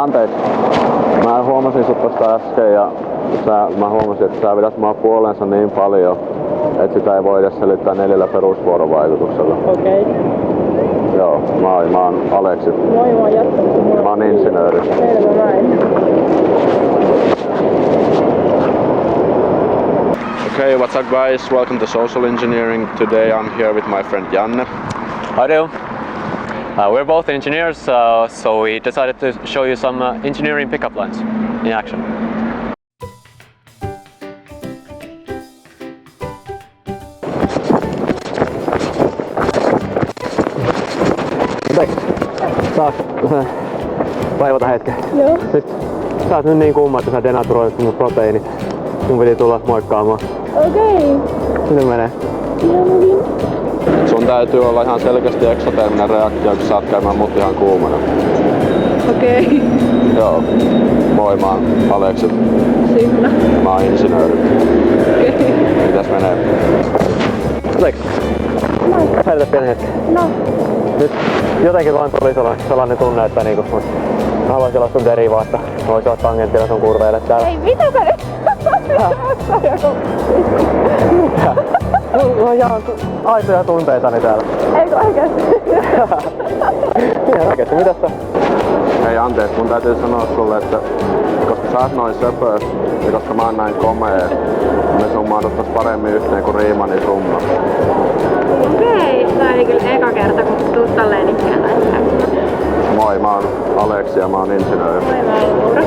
anteeksi. Mä huomasin sut tosta äsken ja mä huomasin, että sä vedät mua puoleensa niin paljon, että sitä ei voi edes selittää 4 perusvuorovaikutuksella. Okei. Okay. Joo, mä oon Aleksi. Moi, mä oon Jatta. Mä oon insinööri. Selvä näin. Okay, what's up guys? Welcome to Social Engineering. Today I'm here with my friend Janne. How do? We're both engineers, so we decided to show you some engineering pickup lines in action. Saat vaivata hetken. Joo. Nyt sä oot nyt niin kuuma, että sä denaturoit mun proteiinit. Mun piti tulla moikkaamaan. Okei. Miten menee? Ihan hyvin. Sun täytyy olla ihan selkeästi eksoterminen reaktio, kun sä oot käymään mut ihan kuumana. Okei. Joo. Moi, mä oon Aleksi. Signa. Mä oon insinööri. Okei. Mitäs menee? Aleksi, säilytä pieni hetki. No. Nyt jotenkin vaan tuli sellainen tunne, että niinku mä haluaisin olla sun derivaa, että mä voisin olla tangentilla sun kurveille täällä. Ei, mitä sä nyt? Mä jaan aitoja tunteitani täällä. Eikö oikeesti? Ihan oikeesti, mitäs sä? Hei anteeksi, mun täytyy sanoa sulle, että koska sä oot noin söpö ja koska mä oon näin komea, me summauduttais paremmin yhteen kuin Riimanin summa. Okei. Tää oli kyllä eka kerta, kun tuut tälleen ikään näin. Moi, mä oon Aleksi ja mä oon insinööri. Moi, mä oon Laura.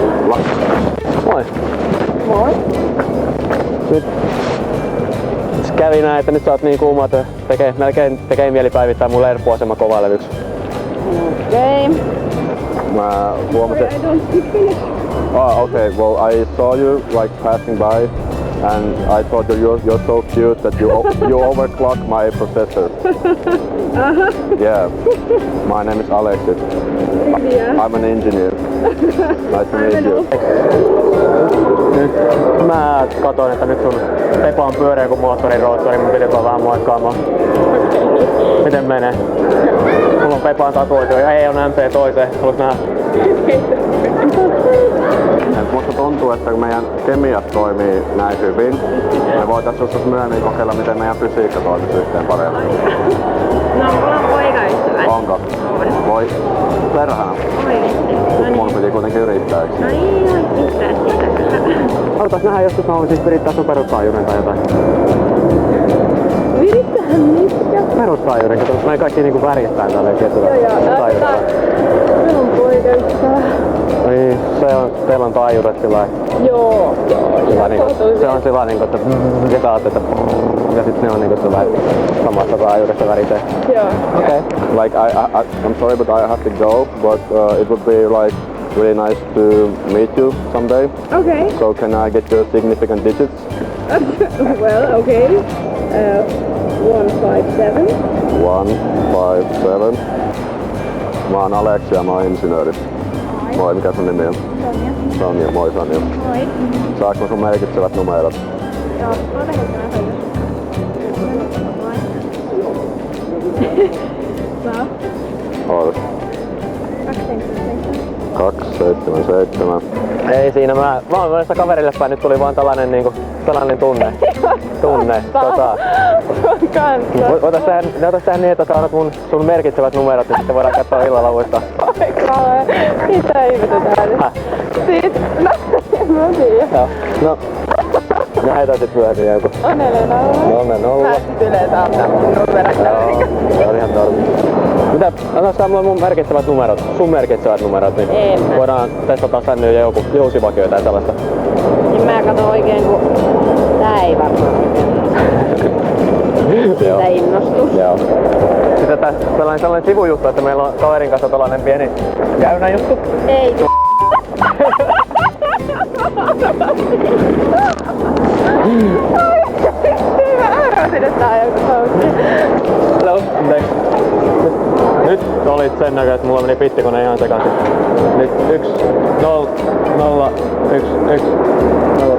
Moi. Moi. Nyt kävi näin, että nyt sä oot niin kuuma, että melkein tekee mieli päivittää mun lerppuasema kovalevyksi. Okei. Mä huomasin... I don't speak Finnish. Oh, okay. Well, I saw you like passing by, and I thought that you're so cute that you overclock my processor. Yeah. My name is Alexis. Yeah. I'm an engineer. Nice to meet you. Nyt mä katoin, että nyt sun Pepa on pyöreä kuin moottoriroottori, niin mun piti tulla vähän moikkaamaan. Miten menee? Mulla on Pepaan tatuoitu ja ei on MP toiseen. Haluais nähdä? Musta tuntuu, että kun meidän kemiat toimii näin hyvin, me voitais joskus myöhemmin kokeilla, miten meidän fysiikka toimisi yhteen paremmin. No, mulla on poikaystävä. Onko? On. Voi perhana. Oikeesti. No Mun niin. piti kuitenkin yrittää, eikö? No niin, pitää sitä. Halutais nähdä joskus, mä haluaisin virittää sun perustaajuuden tai jotain. Virittähän mitkä? Perustaajuuden, kato, näin kaikki niinku värjestään tälleen tietyllä taajuudella. Meillä on poikaystävä. Niin, teillä on taajuudet sillai. Joo. Se on sillä niinku, että ja saat, että ja sit ne on niinku sillä samassa taajuudessa värisee. Joo. Okay. Like I'm sorry, but I have to go. But it would be like really nice to meet you someday. Okay. So can I get your significant digits? Well, okay. 157. 157. Mä oon Aleksi ja mä oon insinööri. Moi, mikä sun nimi on? Sonja. Sonja, moi Sonja. Moi. Saanko mä sun merkitsevät numerot? Joo, oota hetken. Saa. Oot. 277. Ei siinä, mä oon menossa kaverille päin, nyt tuli vaan tällainen tunne. Voitais tehdä niin, että saadaan sun merkitsevät numerot, niin sitten voidaan katsoa illalla uudestaan. Mitä ihmetetään nyt? Sit, no, mä tiedän. Joo. No, näitä sit pyörii joku. On 4-0. Mä sytylee täältä mun numerot. Se on ihan tormi. Mitä, osaisitko mulla mun merkitsevät numerot? Sun merkitsevät numerot, niin En. voidaan testata sännyä ja joku jousivakio tai tällaista. Niin mä katon oikein, kun tää ei varmaan oikein. Siitä innostus. Joo. Sitten tällainen sivujuttu, että meillä on kaverin kanssa tällainen pieni käynäjuttu. Ei. Mä arvasin, että tää on joku sautti. Hello. Nyt olit sen näköinen, että mulla meni pittikone ihan sekaisin. Nyt 1, 0, 0, 1, 1, 0.